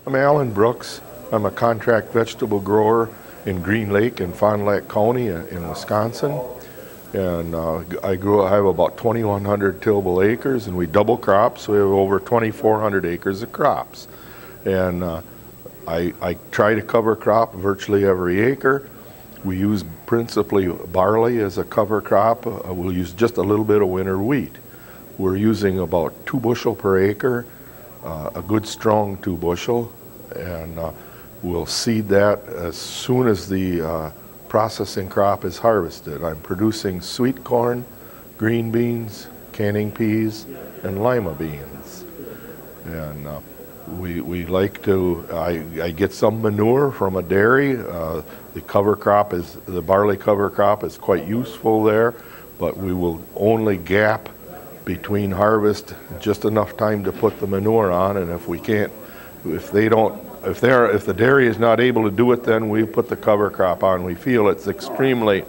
I'm Allan Brooks. I'm a contract vegetable grower in Green Lake and Fond du Lac County in Wisconsin. And I have about 2,100 tillable acres, and we double crop, so we have over 2,400 acres of crops. And I try to cover crop virtually every acre. We use principally barley as a cover crop. We'll use just a little bit of winter wheat. We're using about 2 bushel per acre, a good strong 2 bushel, and we'll seed that as soon as the processing crop is harvested. I'm producing sweet corn, green beans, canning peas, and lima beans. And we like to, I get some manure from a dairy. The barley cover crop is quite useful there, but we will only gap between harvest just enough time to put the manure on, and if the dairy is not able to do it, then we put the cover crop on. We feel it's extremely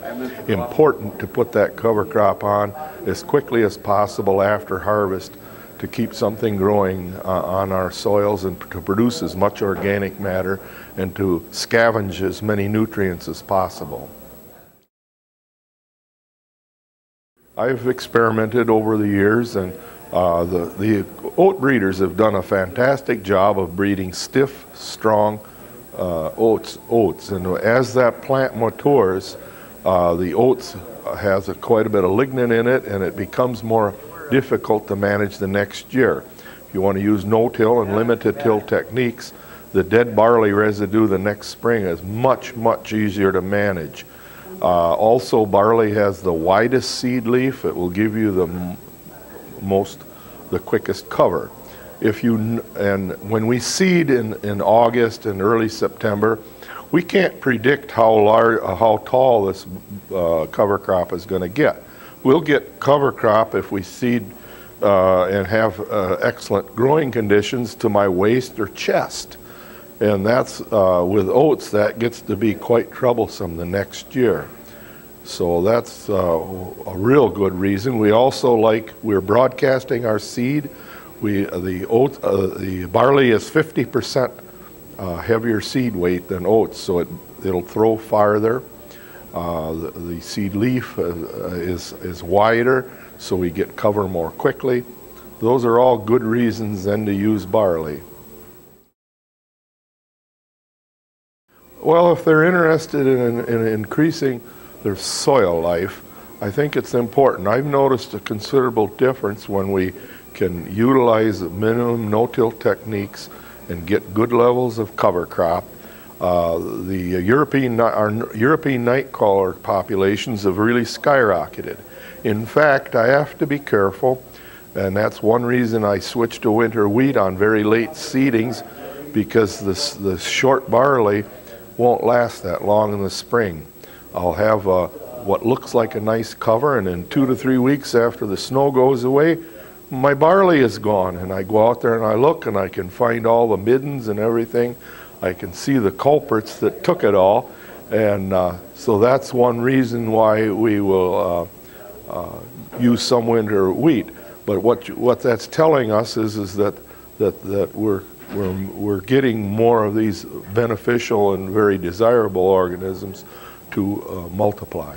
important to put that cover crop on as quickly as possible after harvest to keep something growing on our soils and to produce as much organic matter and to scavenge as many nutrients as possible. I've experimented over the years, and the oat breeders have done a fantastic job of breeding stiff, strong oats. And as that plant matures, the oats has quite a bit of lignin in it, and it becomes more difficult to manage the next year. If you want to use no-till and limited till techniques, the dead barley residue the next spring is much, much easier to manage. Also, barley has the widest seed leaf. It will give you the quickest cover. And when we seed in August and early September, we can't predict how tall this cover crop is going to get. We'll get cover crop if we seed and have excellent growing conditions to my waist or chest. And that's, with oats, that gets to be quite troublesome the next year. So that's a real good reason. We also we're broadcasting our seed. The barley is 50% heavier seed weight than oats, so it'll throw farther. The seed leaf is wider, so we get cover more quickly. Those are all good reasons then to use barley. Well, if they're interested in increasing their soil life, I think it's important. I've noticed a considerable difference when we can utilize minimum no-till techniques and get good levels of cover crop. Our European nightcrawler populations have really skyrocketed. In fact, I have to be careful, and that's one reason I switched to winter wheat on very late seedings, because the short barley won't last that long in the spring. I'll have what looks like a nice cover, and in 2 to 3 weeks after the snow goes away, my barley is gone, and I go out there and I look and I can find all the middens and everything. I can see the culprits that took it all, and so that's one reason why we will use some winter wheat. But what that's telling us is that we're getting more of these beneficial and very desirable organisms to multiply.